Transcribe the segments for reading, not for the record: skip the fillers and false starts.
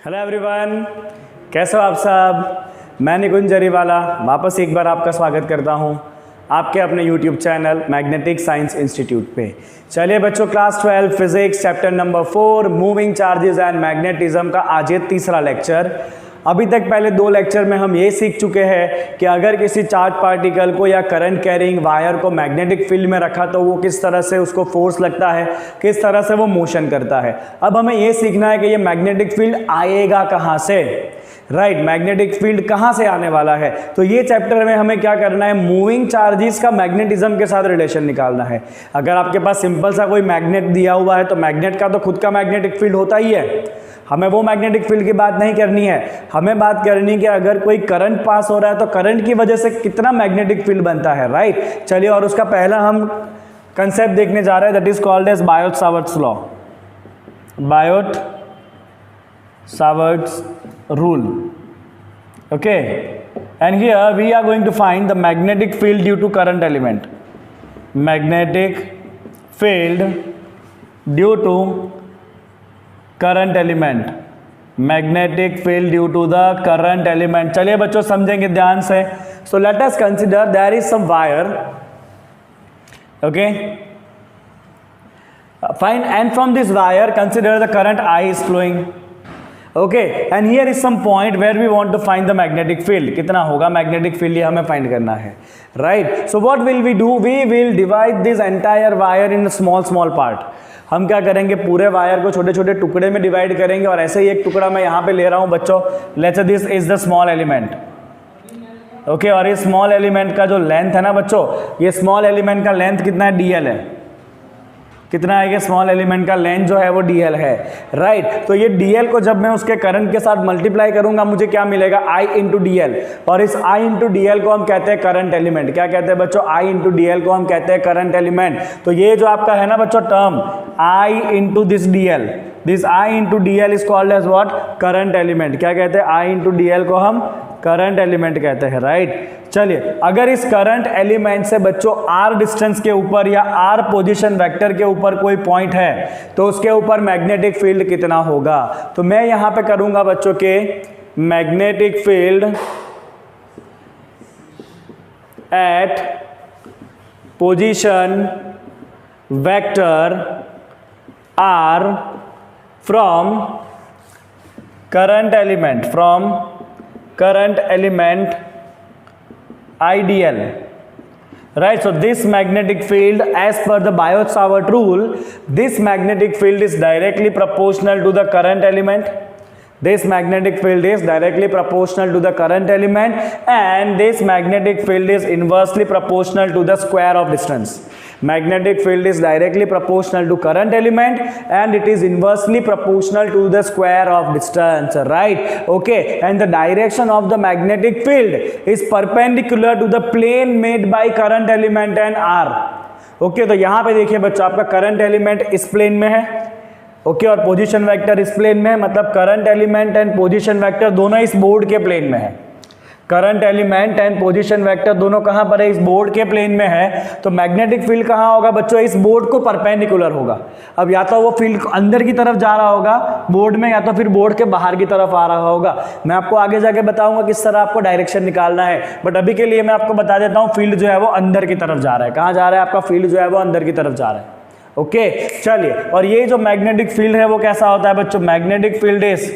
Hello everyone, कैसे हो आप सब। मैं निकुंज जरीवाला वापस एक बार आपका स्वागत करता हूं आपके अपने YouTube channel magnetic science institute पे। चलिए बच्चों, class 12 physics chapter number 4 moving charges and magnetism का आज ये तीसरा लेक्चर। अभी तक पहले 2 लेक्चर में हम ये सीख चुके हैं कि अगर किसी चार्ज पार्टिकल को या करंट कैरिंग वायर को मैग्नेटिक फील्ड में रखा तो वो किस तरह से उसको फोर्स लगता है, किस तरह से वो मोशन करता है। अब हमें ये सीखना है कि ये मैग्नेटिक फील्ड आएगा कहाँ से, राइट। मैग्नेटिक फील्ड कहाँ से आने वाला है। तो ये चैप्टर में हमें क्या करना है, मूविंग चार्जेस का मैग्नेटिज्म के साथ रिलेशन निकालना है। अगर आपके पास सिंपल सा कोई मैग्नेट दिया हुआ है तो मैग्नेट का तो खुद का मैग्नेटिक फील्ड होता ही है, हमें वो मैग्नेटिक फील्ड की बात नहीं करनी है। हमें बात करनी है कि अगर कोई करंट पास हो रहा है तो करंट की वजह से कितना मैग्नेटिक फील्ड बनता है, राइट। चलिए, और उसका पहला हम कंसेप्ट देखने जा रहे हैं, that is called as Biot Savart's law, Biot Savart's rule. Okay, and here we are going to find the magnetic field due to current element. Magnetic field due to current element. Magnetic field due to the current element. चलिए बच्चों समझेंगे ध्यान से. So let us consider there is some wire. Okay. Fine, and from this wire consider the current I is flowing. Okay, and here is some point where we want to find the magnetic field. कितना होगा magnetic field, ये हमें find करना है, right. So what will we do, we will divide this entire wire in small part. हम क्या करेंगे, पूरे वायर को छोटे छोटे टुकड़े में डिवाइड करेंगे। और ऐसे ही एक टुकड़ा मैं यहाँ पे ले रहा हूँ बच्चों, let's say this is the small element. Okay, और ये स्मॉल एलिमेंट का जो लेंथ है ना बच्चों, ये स्मॉल एलिमेंट का लेंथ कितना है, DL है। कितना है कि स्मॉल एलिमेंट का लेंथ जो है वो DL है, राइट। तो ये DL को जब मैं उसके करंट के साथ मल्टीप्लाई करूंगा मुझे क्या मिलेगा, I इंटू DL। और इस I इंटू DL को हम कहते हैं करंट एलिमेंट। क्या कहते हैं बच्चों, I इंटू DL को हम कहते हैं करंट एलिमेंट। तो ये जो आपका है ना बच्चों term I into this DL, this I into DL is called as what, current element. क्या कहते हैं, I इंटू DL को हम करंट एलिमेंट कहते हैं, राइट। चलिए, अगर इस करंट एलिमेंट से बच्चों R डिस्टेंस के ऊपर या R पोजीशन वेक्टर के ऊपर कोई पॉइंट है तो उसके ऊपर मैग्नेटिक फील्ड कितना होगा। तो मैं यहां पे करूंगा बच्चों के magnetic field eight position vector R from current element IDL, right. So this magnetic field, as per the Biot-Savart rule, this magnetic field is directly proportional to the current element. This magnetic field is directly proportional to the current element, and this magnetic field is inversely proportional to the square of distance. Magnetic field is directly proportional to current element and it is inversely proportional to the square of distance, right. Okay, and the direction of the magnetic field is perpendicular to the plane made by current element and R. Okay, तो यहाँ पे देखिए बच्चों, आपका current element इस plane में है, okay, और पोजीशन वेक्टर इस प्लेन में है। मतलब current element and position vector दोनों इस बोर्ड के प्लेन में है। Current element and position vector दोनों कहां पर है, इस बोर्ड के प्लेन में है। तो मैग्नेटिक फील्ड कहां होगा बच्चों, इस बोर्ड को परपेंडिकुलर होगा। अब या तो वो फील्ड अंदर की तरफ जा रहा होगा बोर्ड में, या तो फिर बोर्ड के बाहर की तरफ आ रहा होगा। मैं आपको आगे जाके बताऊंगा किस तरह आपको डायरेक्शन निकालना है, बट अभी के लिए मैं आपको बता देता हूँ फील्ड जो है वो अंदर की तरफ जा रहा है। कहाँ जा रहा है आपका फील्ड जो है वो अंदर की तरफ जा रहा है। ओके, चलिए, और ये जो मैग्नेटिक फील्ड है वो कैसा होता है बच्चों, magnetic field is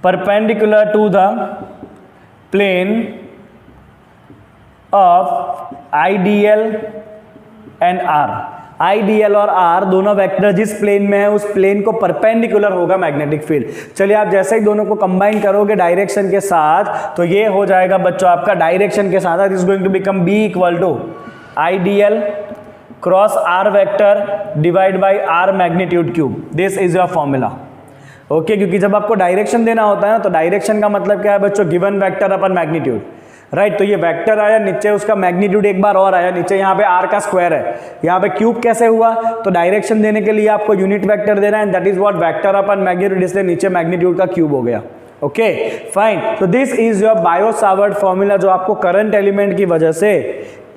perpendicular to the plane of IDL and R। IDL और R दोनों वेक्टर जिस प्लेन में है उस प्लेन को परपेंडिकुलर होगा मैग्नेटिक फील्ड। चलिए, आप जैसे ही दोनों को कंबाइन करोगे डायरेक्शन के साथ तो ये हो जाएगा बच्चों आपका डायरेक्शन के साथ is going to become B equal to IDL cross R vector divide by R magnitude cube. This is your formula. Okay, क्योंकि जब आपको डायरेक्शन देना होता है ना तो डायरेक्शन का मतलब क्या है बच्चों, गिवन वेक्टर अपन मैग्नीट्यूड, राइट। तो ये वेक्टर आया, नीचे उसका मैग्नीट्यूड एक बार और आया, नीचे यहाँ पे R का स्क्वायर है, यहाँ पे क्यूब कैसे हुआ, तो डायरेक्शन देने के लिए आपको यूनिट वेक्टर देना है, दैट इज व्हाट वेक्टर अपन मैग्नीट्यूड, इसलिए नीचे मैग्नीट्यूड का क्यूब हो गया। Okay, fine. तो this is your Biot Savart formula जो आपको करंट एलिमेंट की वजह से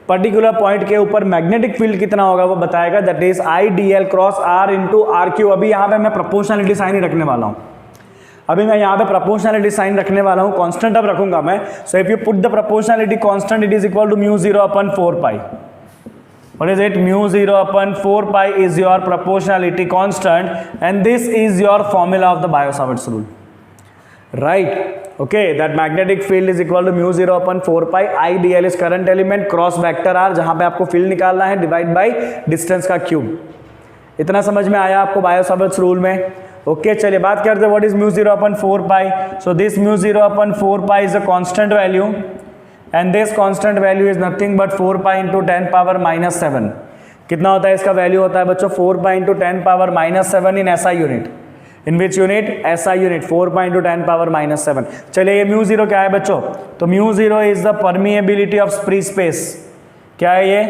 पर्टिकुलर पॉइंट के ऊपर मैग्नेटिक फील्ड कितना होगा वो बताएगा, that is IDL cross R into R Q. अभी यहाँ पे मैं प्रोपोर्शनलिटी साइन ही रखने वाला हूँ, अभी मैं यहाँ पे प्रोपोर्शनलिटी साइन रखने वाला हूँ, कांस्टेंट अब रखूंगा मैं. So if you put the proportionality constant it is equal to mu 0 upon 4 pi. What is it? Mu 0 upon 4 pi is your proportionality constant and this is your formula of the Biot-Savart's rule. Right? Okay, that magnetic field is equal to mu 0 upon 4 pi. IDL is current element cross vector R जहाँ पे आपको field निकालना है divide by distance का cube. इतना समझ में आया आपको Biot-Savart's rule में? Okay, चलिए बात करते हैं what is mu 0 upon 4 pi. So this mu 0 upon 4 pi is a constant value. And this constant value is nothing but 4 pi into 10 power minus 7. कितना होता है इसका वैल्यू होता है बच्चों 4 pi into 10 power minus 7 in SI unit. In which unit? SI unit. 4 pi into 10 power minus 7. चलिए ये mu 0 क्या है बच्चों? तो mu 0 is the permeability of free space. क्या है ये?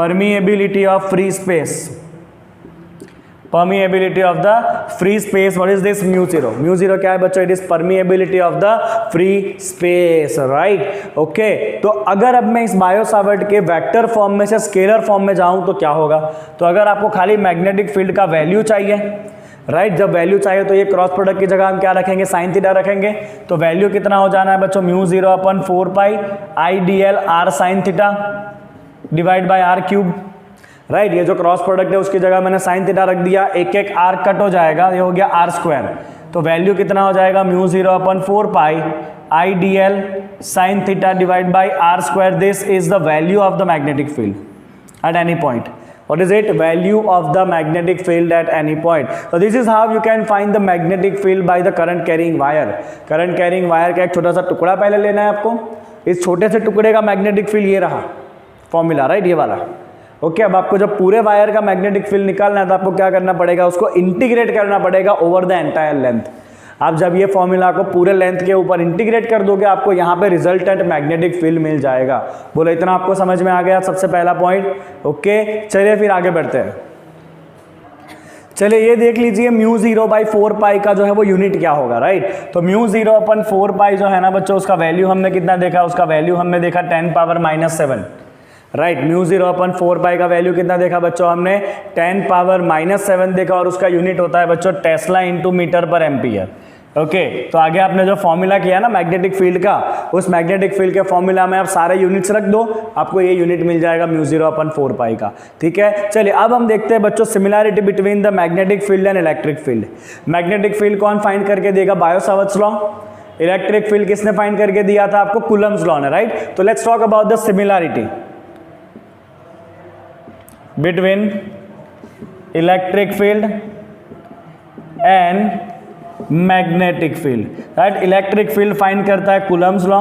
Permeability of free space. Permeability of the free space. What is this mu 0? Mu 0 क्या है बच्चों? It is permeability of the free space, right? Okay. तो अगर अब मैं इस बायो-सावर्ट के वेक्टर फॉर्म में से स्केलर फॉर्म में जाऊं तो क्या होगा? तो अगर आपको खाली मैग्नेटिक फील्ड का वैल्यू चाहिए, राइट, जब वैल्यू चाहिए तो ये क्रॉस प्रोडक्ट की जगह हम क्या रखेंगे? साइन थीटा रखेंगे. तो वैल्यू कितना हो जाना है बच्चों? Mu 0 upon 4 pi IDL R sign theta divide by R cube. Right, ये जो क्रॉस प्रोडक्ट है उसकी जगह मैंने साइन थीटा रख दिया, एक एक आर कट हो जाएगा, ये हो गया आर स्क्वायर. तो वैल्यू कितना हो जाएगा? Mu 0 upon 4 pi IDL sine theta divide by R square. This is the value of the magnetic field at any point. What is it? Value of the magnetic field at any point. So this is how you can find the magnetic field by the current carrying wire. Current carrying wire का एक छोटा सा टुकड़ा पहले लेना है आपको. इस छोटे से टुकड़े का मैग्नेटिक फील्ड ये रहा फॉर्मूला, राइट, ये वाला. ओके, अब आपको जब पूरे वायर का मैग्नेटिक फील्ड निकालना है तो आपको क्या करना पड़ेगा? उसको इंटीग्रेट करना पड़ेगा ओवर द एंटायर लेंथ. आप जब ये फॉर्मूला को पूरे लेंथ के ऊपर इंटीग्रेट कर दोगे आपको यहाँ पे रिजल्टेंट मैग्नेटिक फील्ड मिल जाएगा. बोलो इतना आपको समझ में आ गया? सबसे पहला पॉइंट. ओके, चलिए फिर आगे बढ़ते हैं. चलिए ये देख लीजिए म्यू 0 बाई 4 पाई का जो है वो यूनिट क्या होगा, राइट. तो म्यू 0 अपन 4 पाई जो है ना बच्चों, उसका वैल्यू हमने कितना देखा? उसका वैल्यू हमने देखा 10 power minus 7. Right, mu 0 upon 4 पाई का वैल्यू कितना देखा बच्चों? हमने 10 पावर माइनस 7 देखा और उसका यूनिट होता है बच्चों टेस्ला इंटू मीटर पर एम्पियर. ओके, तो आगे आपने जो फॉर्मूला किया ना मैग्नेटिक फील्ड का, उस मैग्नेटिक फील्ड के फॉर्मूला में आप सारे यूनिट्स रख दो, आपको ये यूनिट मिल जाएगा म्यू 0 अपन 4 पाई का. ठीक है, चलिए अब हम देखते हैं बच्चों similarity between the magnetic field and electric field. Magnetic field कौन फाइंड करके देगा? Bio-Savart's law. इलेक्ट्रिक फील्ड किसने फाइंड करके दिया था आपको? कूलम्ब्स लॉ ने, राइट. तो let's talk about the similarity between electric field and magnetic field. right, electric field find करता है Coulomb's law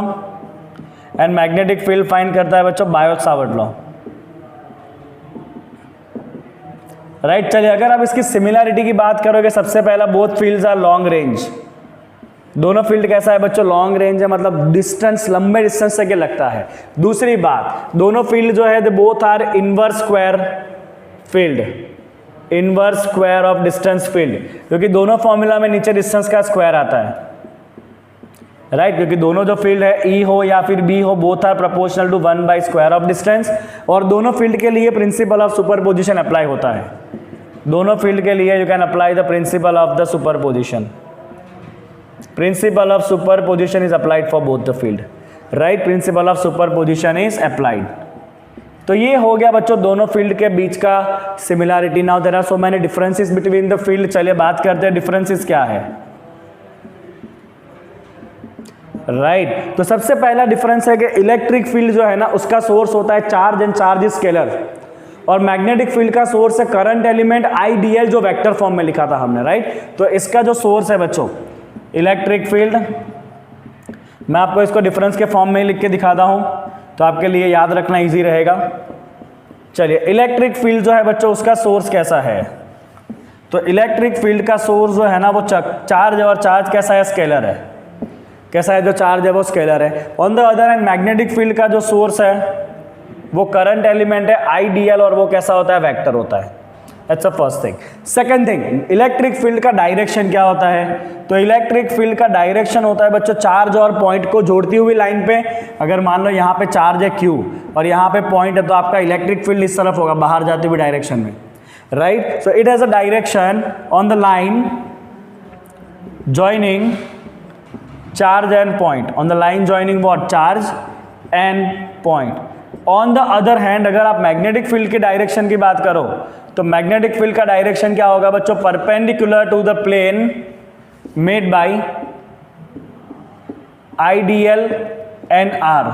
and magnetic field find करता है बच्चों बायोट-सावर्ट लॉ. राइट, चलिए अगर आप इसकी सिमिलैरिटी की बात करोगे, सबसे पहला both fields are long range. दोनों फील्ड कैसा है बच्चों? लॉन्ग रेंज है, मतलब डिस्टेंस, लंबे डिस्टेंस से लगता है. दूसरी बात, दोनों फील्ड जो है they both are inverse square field, inverse square of distance field, क्योंकि दोनों फॉर्मूला में नीचे डिस्टेंस का स्क्वायर आता है. राइट, क्योंकि दोनों जो फील्ड है E हो या फिर B हो, both are proportional to 1 by square of distance. और दोनों फील्ड के लिए प्रिंसिपल ऑफ सुपरपोजिशन अप्लाई होता है. दोनों फील्ड के लिए you can apply the principle of the superposition. Principle of superposition is applied for both the field. Right, principle of superposition is applied. तो ये हो गया बच्चों दोनों फील्ड के बीच का similarity. Now there are so many differences between the field. चलिए बात करते हैं डिफरेंसेस क्या है. राइट, तो सबसे पहला डिफरेंस है कि इलेक्ट्रिक फील्ड जो है ना उसका सोर्स होता है चार्ज एंड चार्ज स्केलर, और मैग्नेटिक फील्ड का सोर्स है करंट एलिमेंट IDL जो वेक्टर फॉर्म में लिखा था हमने. राइट, तो इसका जो सोर्स है बच्चों इलेक्ट्रिक फील्ड, मैं आपको इसको डिफरेंस के फॉर्म में लिख के दिखाता हूं तो आपके लिए याद रखना इजी रहेगा. चलिए इलेक्ट्रिक फील्ड जो है बच्चों उसका सोर्स कैसा है? तो इलेक्ट्रिक फील्ड का सोर्स जो है ना वो चार्ज है, और चार्ज कैसा है? स्केलर है. कैसा है? जो चार्ज है वो स्केलर है. On the other hand magnetic field का जो सोर्स है वो करंट एलिमेंट है IDL, और वो कैसा होता है? वेक्टर होता है. That's the first thing. Second thing, electric field का डायरेक्शन क्या होता है? तो इलेक्ट्रिक फील्ड का डायरेक्शन होता है बच्चों चार्ज और पॉइंट को जोड़ती हुई लाइन पे. अगर मान लो यहाँ पे चार्ज है Q और यहाँ पे पॉइंट है, तो आपका इलेक्ट्रिक फील्ड इस तरफ होगा, बाहर जाती हुई डायरेक्शन में. Right, so it has a direction on the line joining charge and point, on the line joining what, charge and point. On the other hand अगर आप मैग्नेटिक फील्ड की डायरेक्शन की बात करो तो मैग्नेटिक फील्ड का direction क्या होगा बच्चों, perpendicular to the plane made by IDL and R.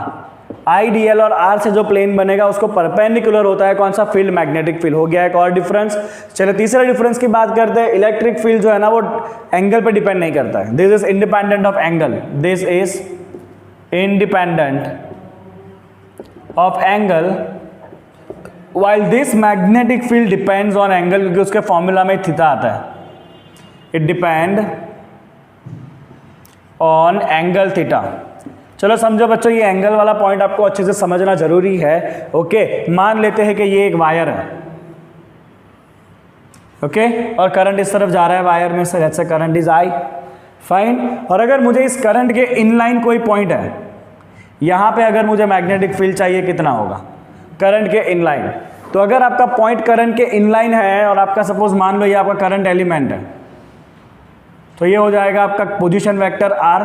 IDL और R से जो प्लेन बनेगा उसको परपेंडिकुलर होता है कौन सा, फील्ड, मैग्नेटिक फील्ड. हो गया एक और डिफरेंस. चलिए तीसरा डिफरेंस की बात करते हैं. इलेक्ट्रिक फील्ड जो है ना वो एंगल पे डिपेंड नहीं करता है. This is independent of angle. This is independent of angle, while this magnetic field depends on angle, क्योंकि उसके फॉर्मूला में थीटा आता है. It depend on angle theta. चलो समझो बच्चों, ये एंगल वाला पॉइंट आपको अच्छे से समझना जरूरी है. ओके, मान लेते हैं कि ये एक वायर है. ओके, और करंट इस तरफ जा रहा है वायर में से, let's say current is I. Fine. और अगर मुझे इस करंट के इनलाइन कोई पॉइंट है, यहां पे अगर मुझे मैग्नेटिक फील्ड चाहिए कितना होगा, करंट के इनलाइन. तो अगर आपका पॉइंट करंट के इनलाइन है और आपका सपोज मान लो ये आपका करंट एलिमेंट है, तो ये हो जाएगा आपका पोजीशन वेक्टर R.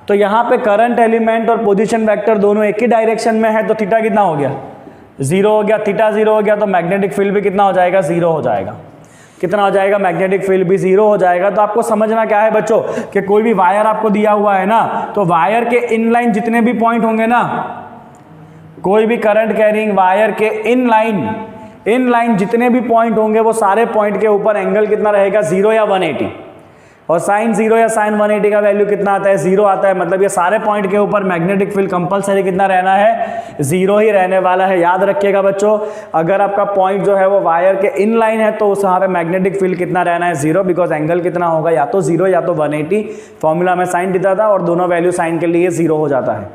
तो यहाँ पे करंट एलिमेंट और पोजीशन वेक्टर दोनों एक ही डायरेक्शन में है, तो थीटा कितना हो गया, 0 हो गया. थीटा 0 हो गया तो मैग्नेटिक फील्ड भी कितना हो जाएगा, 0 हो जाएगा. कितना हो जाएगा, मैग्नेटिक फील्ड भी 0 हो जाएगा. तो आपको समझना क्या है बच्चों कि कोई भी वायर आपको दिया हुआ है ना, तो वायर के इनलाइन जितने भी पॉइंट होंगे ना, कोई भी करंट कैरिंग वायर के इनलाइन जितने भी पॉइंट होंगे वो सारे पॉइंट के ऊपर एंगल कितना रहेगा, 0 या 180. और साइन 0 या साइन 180 का वैल्यू कितना आता है, 0 आता है. मतलब ये सारे पॉइंट के ऊपर मैग्नेटिक फील्ड कंपलसरी कितना रहना है, 0 ही रहने वाला है. याद रखिएगा बच्चों, अगर आपका पॉइंट जो है वो वायर के इनलाइन है तो उस वहाँ पे मैग्नेटिक फील्ड कितना रहना है, 0. बिकॉज एंगल कितना होगा, या तो 0 या तो 180. फॉर्मूला में साइन देता था और दोनों वैल्यू साइन के लिए 0 हो जाता है.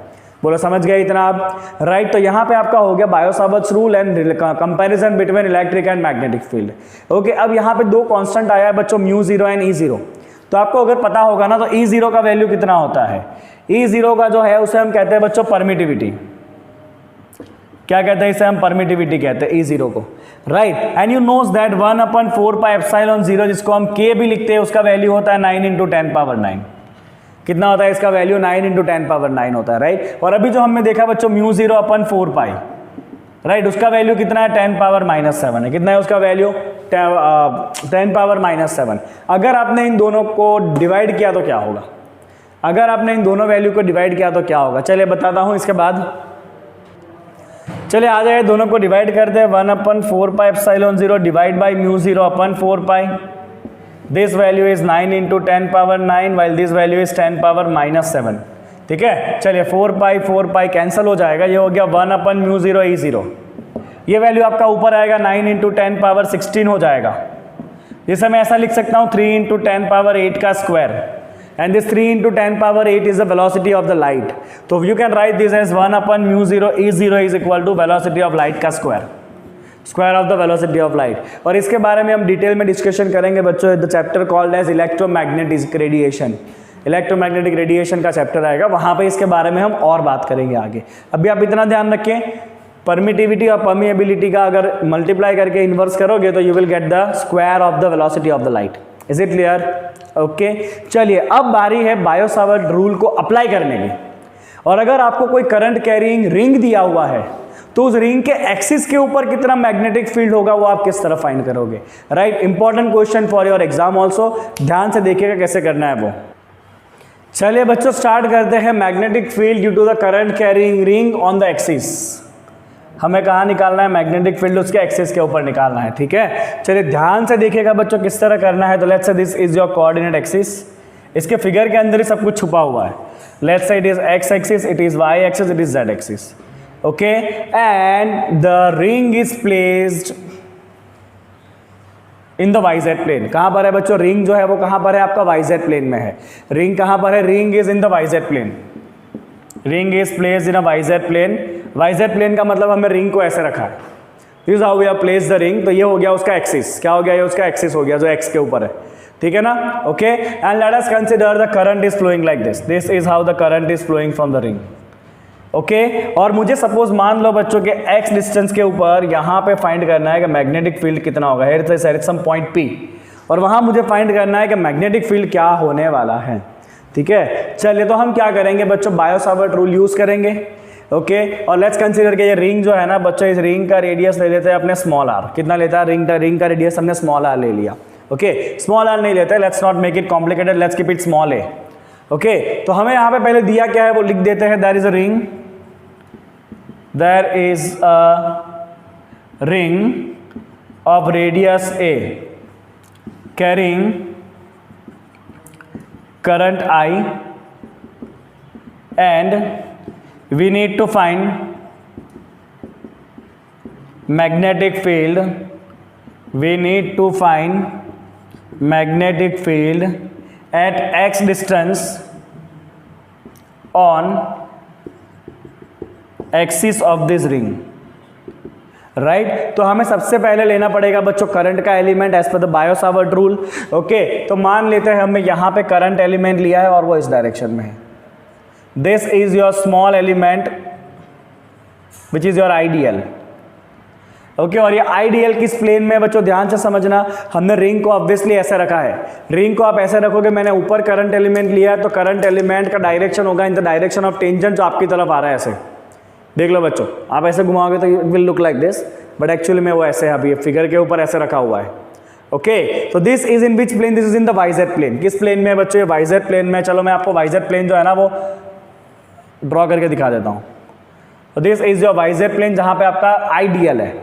बोलो समझ गए इतना आप, राइट. तो यहाँ पे आपका हो गया bio-Savart's rule and comparison between electric and magnetic field. Okay, अब यहाँ पे दो कांस्टेंट आया है बच्चों, μ0 एंड E0. तो आपको अगर पता होगा ना तो E0 का वैल्यू कितना होता है. E0 का जो है उसे हम कहते हैं बच्चों परमिटिविटी. क्या कहते हैं इसे, हम परमिटिविटी कहते हैं E0 को, right. And you knows that 1/4πε0 जिसको हम K भी लिखते हैं, उसका वैल्यू होता है 9 × 10⁻⁹. कितना होता है इसका वैल्यू, 9 × 10⁻⁹ होता है, राइट. और अभी जो हमने देखा बच्चों μ0/4π, राइट, उसका वैल्यू कितना है, 10⁻⁷ है. कितना है उसका वैल्यू, 10⁻⁷. अगर आपने इन दोनों को डिवाइड किया तो क्या होगा, अगर आपने इन दोनों वैल्यू को डिवाइड किया तो क्या होगा, चलिए बताता हूं इसके बाद. चलिए आ जाए, दोनों को डिवाइड करते हैं. 1/4πε0 divide by μ0/4π. This value is 9 × 10⁻⁹, while this value is 10⁻⁷. ठीक है, चलिए 4π कैंसिल हो जाएगा. ये हो गया 1/μ0 E0. ये वैल्यू आपका ऊपर आएगा 9 × 10⁻16 हो जाएगा. जिसे मैं ऐसा लिख सकता हूँ 3 × 10⁸ का square. And this 3 × 10⁸ is the velocity of the light. तो you can write this as 1/μ0 E0 is equal to velocity of light का square, square of the velocity of light. और इसके बारे में हम डिटेल में डिस्कशन करेंगे बच्चों. The chapter called as electromagnetic radiation. Electromagnetic radiation का चैप्टर आएगा, वहाँ पे इसके बारे में हम और बात करेंगे आगे. अभी आप इतना ध्यान रखें, परमिटिविटी और परमिएबिलिटी का अगर मल्टीप्लाई करके इन्वर्स करोगे तो you will get the square of the velocity of the light. Is it clear? Okay, चलिए अब बारी है बायो-सावर्ट रूल को अप्लाई करने की. और अगर आपको कोई करंट कैरिंग रिंग दिया हुआ है तो उस रिंग के एक्सिस के ऊपर कितना मैग्नेटिक फील्ड होगा वो आप किस तरह फाइंड करोगे, right. Important question for your exam also. ध्यान से देखिएगा कैसे करना है वो. चलिए बच्चों स्टार्ट करते हैं. Magnetic field due to the current carrying ring on the axis. हमें कहाँ निकालना है, मैग्नेटिक फील्ड उसके एक्सिस के ऊपर निकालना है. ठीक है, चलिए ध्यान से देखिएगा बच्चों किस तरह करना है. तो let's say this is your coordinate axis. इसके फिगर के अंदर ही सब कुछ छुपा हुआ है. Let's say it is X axis, it is Y axis, it is Z axis. Okay, and the ring is placed in the YZ plane. कहाँ पर है बच्चों, रिंग जो है वो कहाँ पर है, आपका वाईजेड प्लेन में है. रिंग कहाँ पर है, ring is in the YZ plane. Ring is placed in a YZ plane. YZ plane का मतलब हमें रिंग को ऐसे रखा है. This is how we have placed the ring. तो ये हो गया उसका एक्सिस. क्या हो गया, ये उसका एक्सिस हो गया जो एक्स के ऊपर है. ठीक है ना. Okay, and let us consider the current is flowing like this. This is how the current is flowing from the ring. Okay, और मुझे सपोज मान लो बच्चों के एक्स डिस्टेंस के ऊपर यहाँ पे फाइंड करना है कि मैग्नेटिक फील्ड कितना होगा. Here is some point P. और वहाँ मुझे फाइंड करना है कि मैग्नेटिक फील्ड क्या होने वाला है। ठीक है, चलिए तो हम क्या करेंगे बच्चों, बायो-सावर्ट रूल यूज़ करेंगे। ओके, और लेट्स कंसीडर कि ये रिंग जो है ना बच्चों, इस रिंग का रेडियस ले लेते हैं अपने स्मॉल आर। कितना लेता है रिंग का रेडियस हमने स्मॉल आर ले लिया। ओके, स्मॉल आर नहीं लेते, let's not make it complicated, let's keep it small A. Okay, तो हमें यहाँ पे पहले दिया क्या है वो लिख देते हैं, there is a ring, there is a ring of radius A carrying current I and we need to find magnetic field. We need to find magnetic field at x distance on axis of this ring. Right तो हमें सबसे पहले लेना पड़ेगा बच्चों current का element as per the Biot Savart rule. Okay, तो मान लेते हैं हमने यहाँ पे करंट एलिमेंट लिया है और वो इस डायरेक्शन में है। This is your small element which is your ideal. Okay, और ये आइडियल किस प्लेन में बच्चों, ध्यान से समझना, हमने रिंग को ऑब्वियसली ऐसे रखा है। रिंग को आप ऐसे रखोगे, मैंने ऊपर करंट एलिमेंट लिया है तो करंट एलिमेंट का डायरेक्शन होगा in the direction of tangent, जो आपकी तरफ आ रहा है ऐसे। देख लो बच्चों, आप ऐसे घुमाओगे तो it will look like this, but actually में वो ऐसे है, अभी फिगर के ऊपर ऐसे रखा हुआ है। ओके, तो this is in which plane, this is in the YZ plane. किस प्लेन में है बच्चों, ये वाईजेड प्लेन में। चलो मैं आपको वाईजेड प्लेन जो है ना वो ड्रॉ करके दिखा देता हूँ। तो this is your YZ plane जहाँ पे आपका आइडियल है।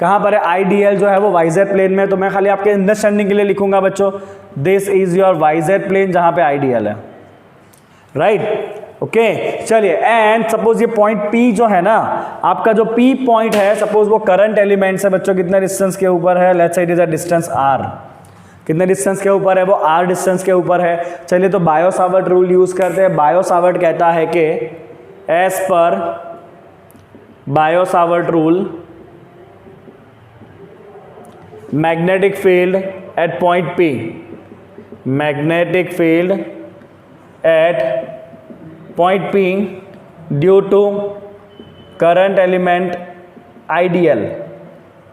कहाँ पर है आइडियल जो है वो वाईजेड प्लेन में। तो मैं खाली आपके अंडरस्टैंडिंग के लिए लिखूंगा बच्चों, this is your YZ plane जहाँ पे आइडियल है। राइट, ओके, चलिए, एंड सपोज ये पॉइंट P जो है ना आपका, जो P पॉइंट है, सपोज वो करंट एलिमेंट से बच्चों कितने डिस्टेंस के ऊपर है, let's say it is a distance R। कितने डिस्टेंस के ऊपर है वो, R डिस्टेंस के ऊपर है। चलिए तो बायो-सावर्ट रूल यूज करते हैं। बायो-सावर्ट कहता है कि as per Biot Savart rule magnetic field at point P, magnetic field at point P due to current element ideal,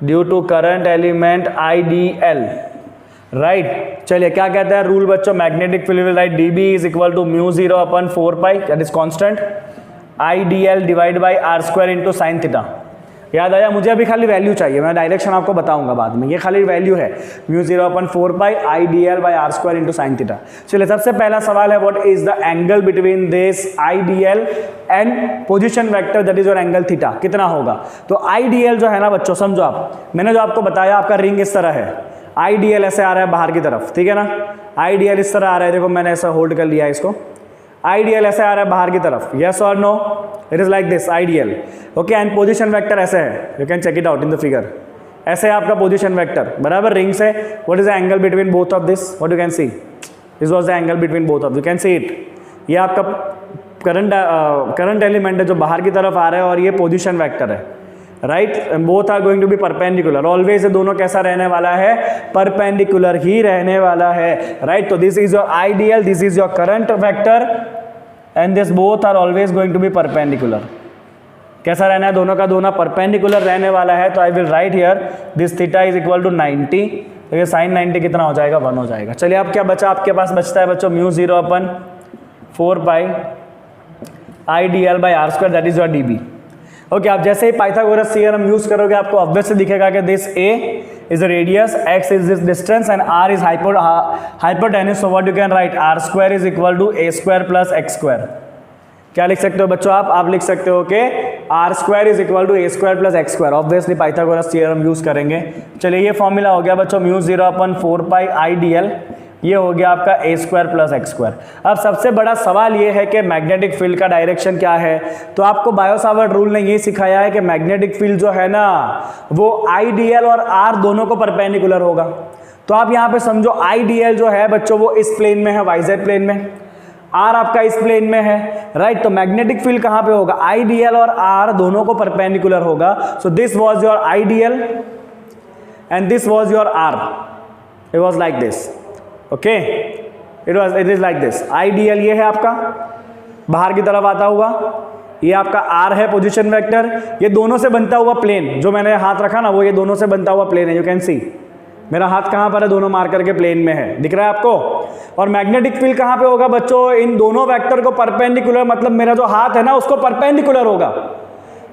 due to current element IDL, right. चलिए क्या कहता है रूल बच्चों, magnetic field will write dB is equal to μ0/4π that is constant IDL divide by r² into sine theta. याद आया, मुझे अभी खाली वैल्यू चाहिए, मैं डायरेक्शन आपको बताऊंगा बाद में, ये खाली वैल्यू है μ0/4π IDL by r² into sine theta. चलिए सबसे पहला सवाल है, what is the angle between this IDL and position vector that is your angle theta, कितना होगा। तो IDL जो है ना बच्चों, समझो आप, मैंने जो आपको बताया आपका रिंग इस तरह है, IDL ऐसे आ रहा है बाहर की तरफ, ठीक है ना, IDL इस तरह आ रहा है, देखो मैंने ऐसा होल्ड कर लिया इसको, IDL ऐसे आ रहा है बाहर की तरफ, यस और no, it is like this IDL। Okay, and position vector ऐसे है, you can check it out in the figure, ऐसे है आपका पोजीशन वेक्टर बराबर रिंग से। What is the angle between both of this, what you can see, this was the angle between both of, you can see it. ये आपका current element है जो बाहर की तरफ आ रहा है और ये पोजीशन वेक्टर है, right, both are going to be perpendicular, always ये दोनों कैसा रहने वाला है, परपेंडिकुलर ही रहने वाला है, राइट। तो this is your ideal, this is your current vector and this both are always going to be perpendicular. कैसा रहना है, दोनों का दोनों परपेंडिकुलर रहने वाला है। तो I will write here this theta is equal to 90, तो ये साइन 90 कितना हो जाएगा, 1 हो जाएगा। चलिए अब क्या बचा आपके पास, बचता है बच्चों μ0/4π IDL by r² that is your dB। Okay, आप जैसे ही पाइथागोरस थ्योरम यूज करोगे आपको ऑब्वियसली दिखेगा कि this A is the radius, x is this distance and r is hypotenuse, so what you can write, r² is equal to a² plus x²। क्या लिख सकते हो बच्चों आप लिख सकते हो कि r² is equal to a² plus x², obviously Pythagoras theorem use करेंगे। चलिए ये फॉर्मूला हो गया बच्चों μ0/4π IDL, ये हो गया आपका a² plus x²। अब सबसे बड़ा सवाल ये है कि मैग्नेटिक फील्ड का डायरेक्शन क्या है। तो आपको बायो-सावर्ट रूल ने ये सिखाया है कि मैग्नेटिक फील्ड जो है ना वो IDL और R दोनों को परपेंडिकुलर होगा। तो आप यहाँ पे समझो IDL जो है बच्चों वो इस प्लेन में है, YZ प्लेन में, R आपका इस प्लेन में है, राइट। तो मैग्नेटिक फील्ड कहाँ पे होगा, IDL और R दोनों को परपेंडिकुलर होगा। So this was your IDL and this was your R, it was like this, okay, it is like this. IDL ये है आपका बाहर की तरफ आता हुआ, ये आपका R है पोजीशन वेक्टर, ये दोनों से बनता हुआ प्लेन, जो मैंने हाथ रखा ना वो ये दोनों से बनता हुआ प्लेन है, यू कैन सी मेरा हाथ कहाँ पर है, दोनों मार्कर के प्लेन में है, दिख रहा है आपको। और मैग्नेटिक फील्ड कहाँ पे होगा बच्चों, इन दोनों वेक्टर को परपेंडिकुलर, मतलब मेरा जो हाथ है ना उसको परपेंडिकुलर होगा।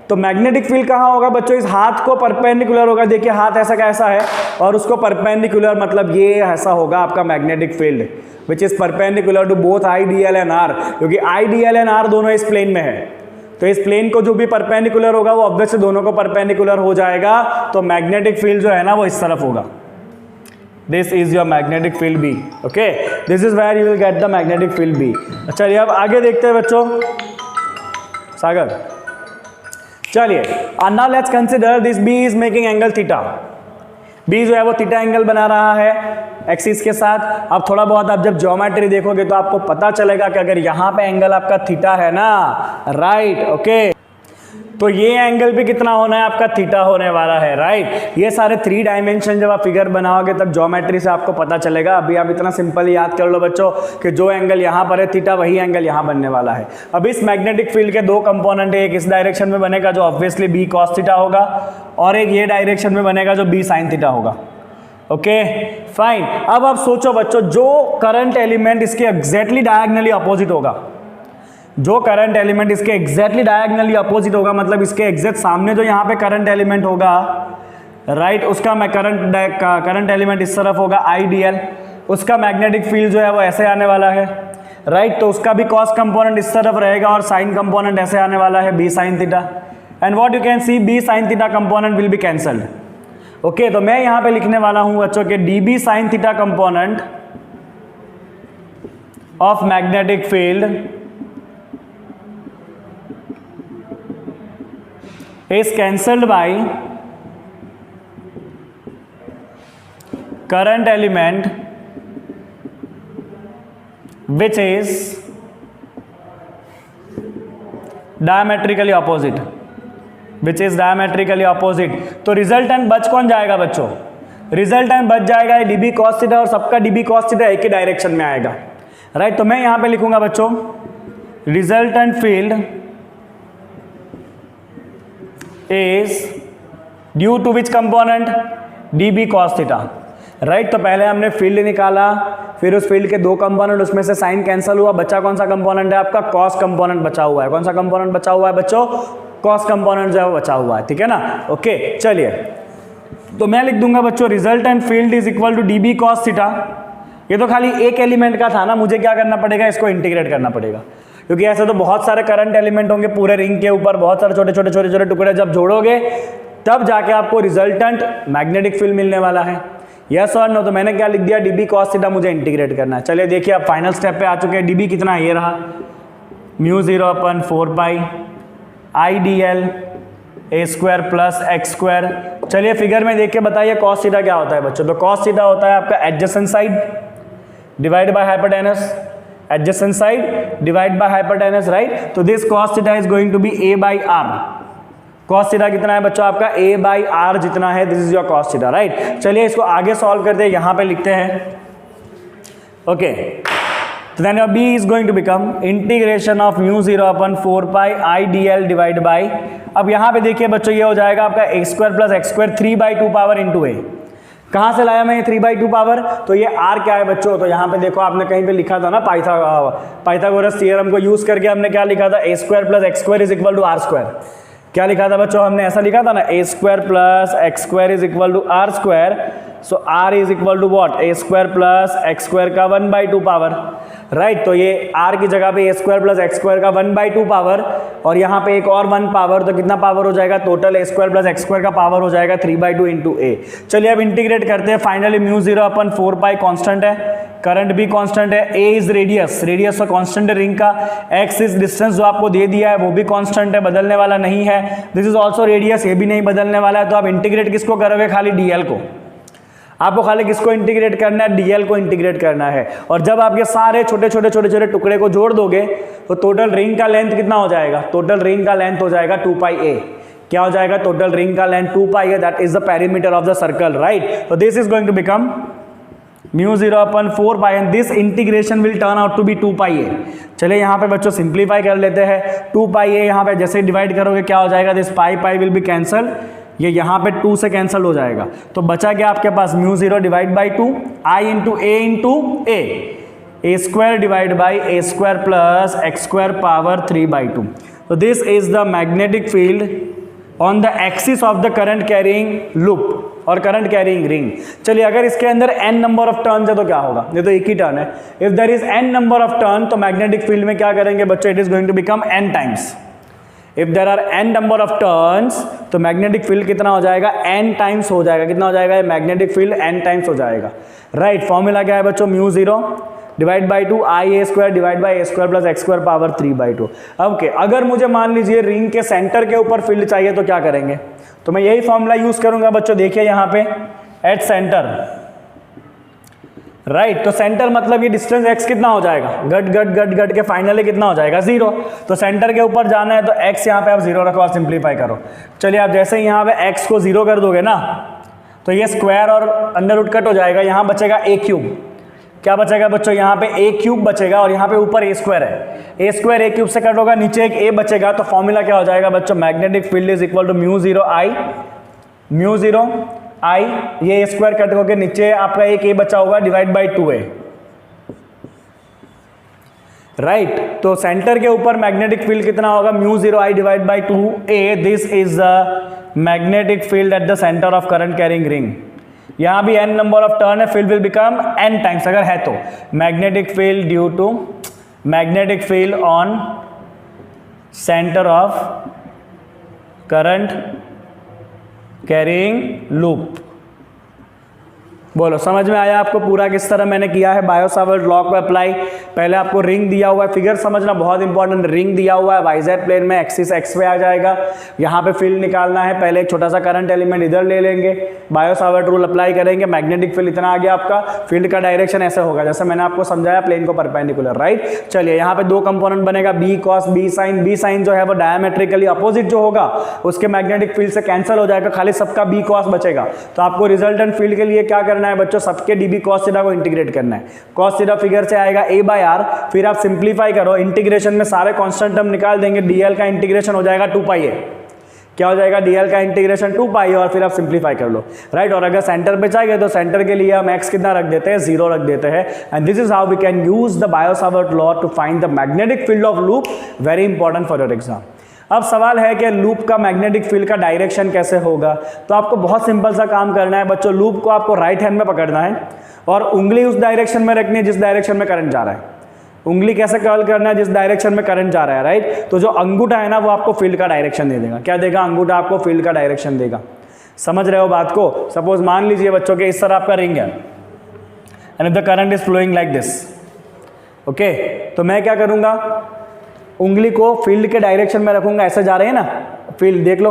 तो मैग्नेटिक फील्ड कहाँ होगा बच्चों, इस हाथ को परपेंडिकुलर होगा। देखिए हाथ ऐसा का ऐसा है और उसको परपेंडिकुलर, मतलब ये ऐसा होगा आपका magnetic field which is perpendicular to both I D L and R, क्योंकि I D L and R दोनों इस प्लेन में है। तो इस प्लेन को जो भी परपेंडिकुलर होगा वो ऑब्वियसली दोनों को परपेंडिकुलर हो जाएगा। तो मैग्नेटिक फील्ड जो है ना वो इस तरफ होगा। This is your magnetic field B. Okay, this is where you will get the magnetic field B. चलिए अब आगे देखते हैं बच्चों। सागर चलिए, now let's consider this B is making angle theta. B जो है वो थीटा एंगल बना रहा है एक्सिस के साथ। अब थोड़ा बहुत आप जब ज्योमेट्री देखोगे तो आपको पता चलेगा कि अगर यहाँ पे एंगल आपका थीटा है ना, राइट, ओके, तो ये एंगल भी कितना होना है आपका, थीटा होने वाला है, राइट। ये सारे 3 डायमेंशन जब आप फिगर बनाओगे तब ज्योमेट्री से आपको पता चलेगा। अभी आप इतना सिंपल याद कर लो बच्चों कि जो एंगल यहाँ पर है थीटा, वही एंगल यहाँ बनने वाला है। अब इस मैग्नेटिक फील्ड के 2 कंपोनेंट है, एक इस डायरेक्शन में बनेगा जो ऑब्वियसली बी कॉस थीटा होगा, और एक ये डायरेक्शन में बनेगा जो बी साइन थीटा होगा। Okay fine. अब आप सोचो बच्चों, जो करंट एलिमेंट इसके एग्जैक्टली डायगोनली अपोजिट होगा, जो करंट एलिमेंट इसके एग्जैक्टली डायगोनली अपोजिट होगा, मतलब इसके एग्जैक्ट सामने जो यहाँ पे करंट एलिमेंट होगा, राइट, उसका मैं करंट एलिमेंट इस तरफ होगा आईडीएल, उसका मैग्नेटिक फील्ड जो है वो ऐसे आने वाला है, राइट। तो उसका भी कॉस कंपोनेंट इस तरफ रहेगा और साइन कंपोनेंट ऐसे आने वाला है, B sine theta. And what you can see, B sine theta component will be cancelled. Okay, तो मैं यहाँ पे लिखने वाला हूँ बच्चों के D B sine theta component of magnetic field is cancelled by current element which is diametrically opposite, which is diametrically opposite। तो रिजल्टेंट बच कौन जाएगा बच्चों, रिजल्टेंट बच जाएगा डीबी कॉस थीटा, और सबका डीबी कॉस थीटा एक ही डायरेक्शन में आएगा, राइट। तो मैं यहां पे लिखूंगा बच्चों resultant field is due to which component, dB cos theta, right. तो पहले हमने फील्ड निकाला, फिर उस फील्ड के 2 कंपोनेंट, उसमें से साइन कैंसिल हुआ, बचा कौन सा कंपोनेंट है आपका, कॉस कंपोनेंट बचा हुआ है। कौन सा कंपोनेंट बचा हुआ है बच्चों, कॉस कंपोनेंट जो है वो बचा हुआ है, ठीक है ना। ओके चलिए, तो मैं लिख दूंगा बच्चों resultant field is equal to DB cos theta. ये तो खाली एक एलिमेंट का था ना, मुझे क्या करना पड़ेगा, इसको इंटीग्रेट करना पड़ेगा, क्योंकि ऐसे तो बहुत सारे करंट एलिमेंट होंगे पूरे रिंग के ऊपर, बहुत सारे छोटे छोटे छोटे छोटे टुकड़े जब जोड़ोगे तब जाके आपको रिजल्टेंट मैग्नेटिक फील्ड मिलने वाला है, यस और नो। तो मैंने क्या लिख दिया, डीबी कॉस थीटा मुझे इंटीग्रेट करना है। चलिए देखिए, अब फाइनल स्टेप पे आ चुके हैं। डीबी कितना है, ये रहा mu 0/4 pi I D L A square plus X square. चलिए फिगर में देख के बताइए कॉस थीटा क्या होता है बच्चों। तो कॉस थीटा होता है आपका adjacent side divide by hypotenuse, adjacent side divide by hypotenuse, right। तो this cos theta is going to be a by r। cos theta कितना है बच्चों आपका, a by r जितना है, this is your cos theta, right। चलिए इसको आगे सॉल्व करते हैं, यहाँ पे लिखते हैं। ओके, तो then your b is going to become integration of mu 0/4 pi i dl divide by, अब यहाँ पे देखिए बच्चों ये हो जाएगा आपका a square plus x square 3/2 power into a। कहाँ से लाया मैं ये 3/2 पावर, तो ये r क्या है बच्चों, तो यहाँ पे देखो आपने कहीं पे लिखा था ना पाइथागोरस थ्योरम को यूज करके हमने क्या लिखा था, a square plus X square is equal to R square. क्या लिखा था बच्चों, हमने ऐसा लिखा था ना, a square plus X square is equal to R square. So r is equal to what, a square plus X square का 1/2 पावर, राइट। तो ये r की जगह पे a square plus X square का 1/2 पावर, और यहाँ पे एक और 1 पावर, तो कितना पावर हो जाएगा total, a square plus X square का पावर हो जाएगा 3/2 इंटू a। चलिए अब इंटीग्रेट करते हैं। फाइनली म्यू 0/4 पाई कॉन्स्टेंट है, करंट भी कांस्टेंट है, a इज रेडियस, रेडियस तो कांस्टेंट है रिंग का, x इज डिस्टेंस जो आपको दे दिया है वो भी कांस्टेंट है, बदलने वाला नहीं है। दिस इज आल्सो रेडियस, ये भी नहीं बदलने वाला है। तो आप इंटीग्रेट किसको करोगे, खाली dl को, आपको खाली किसको इंटीग्रेट करना है, dl को इंटीग्रेट करना है। और जब आप ये सारे छोटे छोटे छोटे छोटे टुकड़े को जोड़ दोगे तो टोटल रिंग का लेंथ कितना हो जाएगा, टोटल रिंग का लेंथ हो जाएगा 2 पाई a। क्या हो जाएगा, टोटल रिंग का लेंथ 2 पाई है, that is the perimeter of the circle, right. तो this is going to become mu 0/4 pi and this integration will turn out to be 2 pi a। चलिए यहाँ पे बच्चों सिंप्लीफाई कर लेते हैं। 2 पाई a यहाँ पे जैसे डिवाइड करोगे क्या हो जाएगा, this pi pi will be cancel, ये यहाँ पे 2 से कैंसिल हो जाएगा, तो बचा क्या आपके पास mu 0 divide by 2 I into A square divide by A square plus X square power 3/2। तो this is the magnetic field on the axis of the current carrying loop और करंट कैरिंग रिंग। चलिए अगर इसके अंदर n number of turns है तो क्या होगा, ये तो एक ही टर्न है। If there is n number of turn तो मैग्नेटिक फील्ड में क्या करेंगे बच्चों, it is going to become n times. If there are n number of turns तो मैग्नेटिक फील्ड कितना हो जाएगा, n टाइम्स हो जाएगा। कितना हो जाएगा, मैग्नेटिक फील्ड n टाइम्स हो जाएगा। राइट, फॉर्मूला क्या है बच्चों, mu 0 divide by 2 I A square divide by A square plus X square power 3/2। अब के अगर मुझे मान लीजिए रिंग के सेंटर के ऊपर फील्ड चाहिए तो क्या करेंगे, तो मैं यही फॉर्मूला यूज करूंगा बच्चों। देखिए यहाँ पे एट सेंटर, राइट, तो सेंटर मतलब ये डिस्टेंस x कितना हो जाएगा, गट के फाइनली कितना हो जाएगा 0। तो सेंटर के ऊपर जाना है तो x यहाँ पे आप 0 रखो और सिंप्लीफाई करो। चलिए आप जैसे ही यहाँ पे x को 0 कर दोगे ना तो ये स्क्वायर और अंडर रूट कट हो जाएगा, यहाँ बचेगा a क्यूब। क्या बचेगा बच्चों, यहाँ पे a क्यूब बचेगा और यहाँ पे ऊपर a स्क्वायर है, a स्क्वायर a क्यूब से कट होगा, नीचे एक a बचेगा। तो फॉर्मूला क्या हो जाएगा बच्चों, magnetic field is equal to mu 0 I, ये a स्क्वायर कट होकर नीचे आपका एक a बचा होगा डिवाइड बाई 2a। राइट, तो सेंटर के ऊपर मैग्नेटिक फील्ड कितना होगा, mu 0 I divide by 2a। This is the magnetic field at the centre of current carrying ring. यहां भी n नंबर ऑफ टर्न है, field will become n times अगर है तो। Magnetic field due to magnetic field on centre of current carrying loop. बोलो समझ में आया आपको पूरा किस तरह मैंने किया है बायो सावर्ट लॉ को अप्लाई। पहले आपको रिंग दिया हुआ है, फिगर समझना बहुत इंपॉर्टेंट, रिंग दिया हुआ है वाईजेड प्लेन में, एक्सिस एक्स पे आ जाएगा, यहाँ पे फील्ड निकालना है। पहले एक छोटा सा करंट एलिमेंट इधर ले लेंगे, बायो सावर्ट रूल अप्लाई करेंगे, मैग्नेटिक फील्ड इतना आ गया आपका, फील्ड का डायरेक्शन ऐसे होगा जैसे मैंने आपको समझाया प्लेन को परपेंडिकुलर। राइट, चलिए यहाँ पे दो कंपोनेंट बनेगा, बी कॉस बी साइन जो है वो डायमेट्रिकली अपोजिट जो होगा उसके मैग्नेटिक फील्ड से कैंसिल हो जाएगा, खाली सबका बी कॉस बचेगा। तो आपको रिजल्टेंट फील्ड के लिए क्या करना है बच्चों, सबके डीबी कॉस थीटा को इंटीग्रेट करना है। कॉस थीटा फिगर से आएगा a बाय आर, फिर आप सिंप्लीफाई करो, इंटीग्रेशन में सारे कांस्टेंट टर्म निकाल देंगे, dl का इंटीग्रेशन हो जाएगा 2πa। क्या हो जाएगा, dl का इंटीग्रेशन 2πa और फिर आप सिंप्लीफाई कर लो। राइट, और अगर सेंटर पे चाहिए तो सेंटर के लिए हम x कितना रख देते हैं, 0 रख देते हैं। And this is how we can use the Biot Savart law to find the magnetic field of loop, very important for your exam. अब सवाल है कि लूप का मैग्नेटिक फील्ड का डायरेक्शन कैसे होगा, तो आपको बहुत सिंपल सा काम करना है बच्चों। लूप को आपको राइट हैंड में पकड़ना है और उंगली उस डायरेक्शन में रखनी है जिस डायरेक्शन में करंट जा रहा है। उंगली कैसे कर्ल करना है, जिस डायरेक्शन में करंट जा रहा है। राइट, तो जो अंगूठा है ना वो आपको फील्ड का डायरेक्शन दे देगा। क्या देगा, अंगूठा आपको फील्ड का डायरेक्शन देगा। समझ रहे हो बात को। सपोज मान लीजिए बच्चों के इस तरह आपका रिंग है and if the current is flowing like this, okay, तो मैं क्या करूंगा, उंगली को फील्ड के डायरेक्शन में रखूंगा, ऐसे जा रहे हैं ना फील्ड, देख लो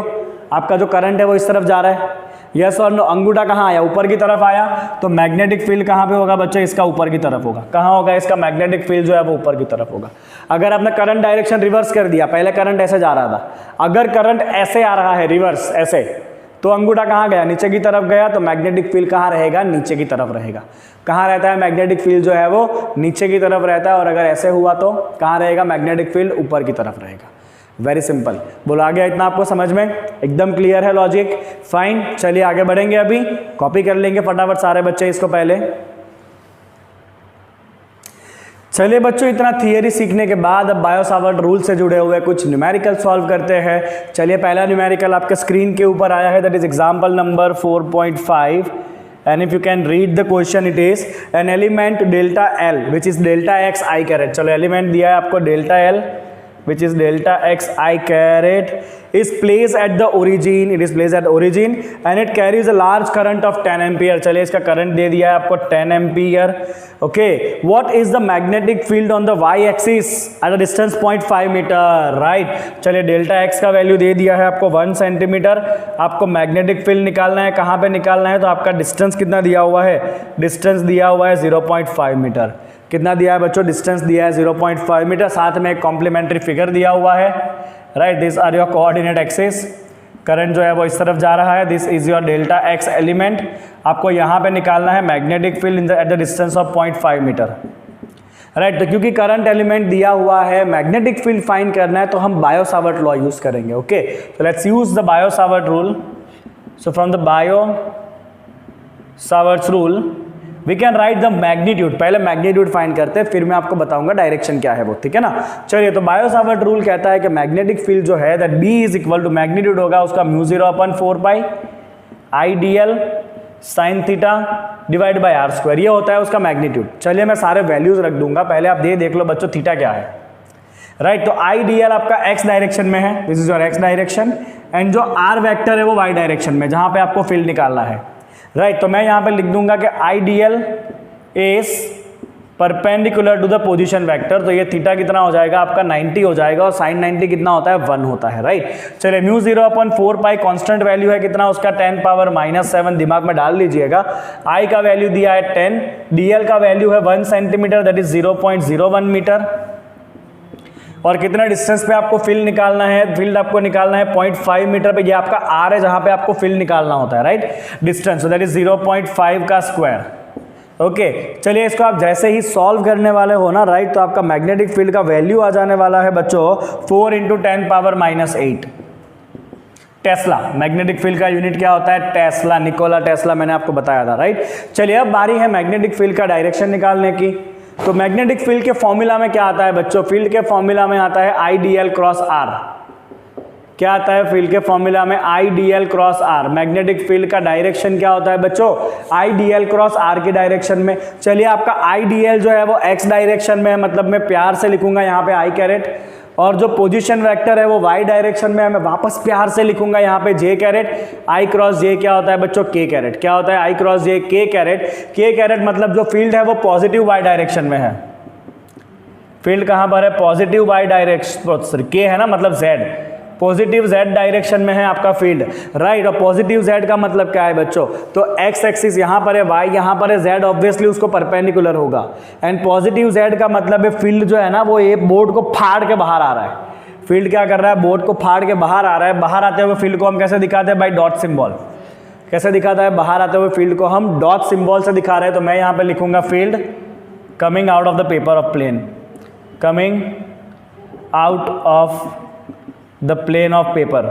आपका जो करंट है वो इस तरफ जा रहा है, यस और नो। अंगूठा कहाँ आया, ऊपर की तरफ आया, तो मैग्नेटिक फील्ड कहाँ पे होगा बच्चों, इसका ऊपर की तरफ होगा। कहाँ होगा, इसका मैग्नेटिक फील्ड जो है वो ऊपर की तरफ होगा। अगर आपने करंट डायरेक्शन रिवर्स कर दिया, पहले करंट ऐसे जा रहा था, अगर करंट ऐसे आ रहा है रिवर्स ऐसे, तो अंगूठा कहाँ गया, नीचे की तरफ गया, तो मैग्नेटिक फील्ड कहाँ रहेगा, नीचे की तरफ रहेगा। कहाँ रहता है मैग्नेटिक फील्ड जो है वो नीचे की तरफ रहता है, और अगर ऐसे हुआ तो कहाँ रहेगा, मैग्नेटिक फील्ड ऊपर की तरफ रहेगा। वेरी सिंपल, बोला आ गया इतना आपको समझ में, एकदम क्लियर है लॉजिक। फाइन, चलिए आगे बढ़ेंगे, अभी कॉपी कर लेंगे फटाफट सारे बच्चे इसको पहले। चलिए बच्चों, इतना थियरी सीखने के बाद अब बायो सावर्ट रूल से जुड़े हुए कुछ न्यूमेरिकल सॉल्व करते हैं। चलिए पहला न्यूमेरिकल आपके स्क्रीन के ऊपर आया है, that is example number 4.5 and if you can read the question, it is an element delta L which is delta x I caret। चलो एलिमेंट दिया है आपको delta L which is delta x I caret is placed at the origin, it is placed at origin and it carries a large current of 10 ampere। चलिए इसका current दे दिया है आपको 10 ampere. Okay, what is the magnetic field on the y axis at a distance 0.5 metre. Right, चलिए delta x का value दे दिया है आपको 1 सेंटीमीटर। आपको मैग्नेटिक फील्ड निकालना है, कहाँ पे निकालना है, तो आपका डिस्टेंस कितना दिया हुआ है, डिस्टेंस दिया हुआ है 0.5 मीटर। कितना दिया है बच्चों, डिस्टेंस दिया है 0.5 मीटर, साथ में एक कॉम्प्लीमेंट्री फिगर दिया हुआ है। Right, this are your coordinate axis, current जो है वो इस तरफ जा रहा है, this is your delta x element. आपको यहाँ पे निकालना है magnetic field at the distance of 0.5 metre. Right, तो क्योंकि करंट एलिमेंट दिया हुआ है, मैग्नेटिक फील्ड फाइंड करना है, तो हम बायो सावर्ट लॉ यूज करेंगे। ओके, तो let's use the Biot Savart rule. So from the Biot-Savart's rule we can write the magnitude. पहले मैग्नीट्यूड फाइंड करते हैं, फिर मैं आपको बताऊंगा डायरेक्शन क्या है वो, ठीक है ना। चलिए, तो बायो-सावर्ट रूल कहता है कि मैग्नेटिक फील्ड जो है that B is equal to magnitude होगा उसका μ0/4π IDL sin theta divide by r square, ये होता है उसका मैग्नीट्यूड। चलिए मैं सारे वैल्यूज रख दूंगा, पहले आप देख लो बच्चों थीटा क्या है, राइट। तो IDL आपका x डायरेक्शन में है, this is your x direction, and जो r वेक्टर है वो y डायरेक्शन में, जहां पे आपको फील्ड निकालना है, राइट। तो मैं यहां पे लिख दूंगा कि IDL is perpendicular to the position vector, तो ये थीटा कितना हो जाएगा आपका 90 हो जाएगा, और साइन 90 कितना होता है 1 होता है, राइट। चलिए μ0/4π कांस्टेंट वैल्यू है कितना उसका 10⁻⁻7, दिमाग में डाल लीजिएगा। I का वैल्यू दिया है 10, DL का वैल्यू है 1 सेंटीमीटर दैट इज 0.01 मीटर, और कितना डिस्टेंस पे आपको फील्ड निकालना है, फील्ड आपको निकालना है 0.5 मीटर पे, ये आपका R है जहां पे आपको फील्ड निकालना होता है, right, distance, so that is 0.5 का स्क्वायर, ओके। चलिए इसको आप जैसे ही सॉल्व करने वाले हो ना, राइट, तो आपका मैग्नेटिक फील्ड का वैल्यू आ जाने वाला है बच्चों 4 × 10⁻⁸ टेस्ला। मैग्नेटिक फील्ड का यूनिट क्या होता है, टेस्ला, निकोला टेस्ला, मैंने आपको बताया था, राइट। चलिए अब बारी है मैग्नेटिक फील्ड का डायरेक्शन निकालने की। तो मैग्नेटिक फील्ड के फॉर्मूला में क्या आता है बच्चों, फील्ड के फॉर्मूला में आता है IDL क्रॉस R। क्या आता है फील्ड के फॉर्मूला में, IDL cross R। Magnetic field का डायरेक्शन क्या होता है बच्चों, IDL क्रॉस R के डायरेक्शन में। चलिए आपका IDL जो है वो x डायरेक्शन में है, मतलब मैं प्यार से लिखूंगा यहाँ पे I कैरेट, और जो पोजीशन वेक्टर है वो y डायरेक्शन में है, मैं वापस प्यार से लिखूंगा यहाँ पे j caret. I cross j क्या होता है बच्चों, k कैरेट। क्या होता है I cross j, k caret. k caret मतलब जो फील्ड है वो पॉजिटिव y डायरेक्शन में है, फील्ड कहाँ पर है, पॉजिटिव y डायरेक्शन, k है ना मतलब z, पॉजिटिव z डायरेक्शन में है आपका फील्ड, राइट। और पॉजिटिव z का मतलब क्या है बच्चों, तो x एक्सिस यहाँ पर है, y यहाँ पर है, z ऑब्वियसली उसको परपेंडिकुलर होगा, एंड पॉजिटिव z का मतलब है फील्ड जो है ना वो ये बोर्ड को फाड़ के बाहर आ रहा है। फील्ड क्या कर रहा है, बोर्ड को फाड़ के बाहर आ रहा है। बाहर आते हुए फील्ड को हम कैसे दिखाते हैं, बाई डॉट सिंबल। कैसे दिखाता है, बाहर आते हुए फील्ड को हम डॉट सिंबल से दिखा रहे हैं। तो मैं यहाँ पे लिखूंगा field coming out of the paper of plane, coming out of the plane of paper.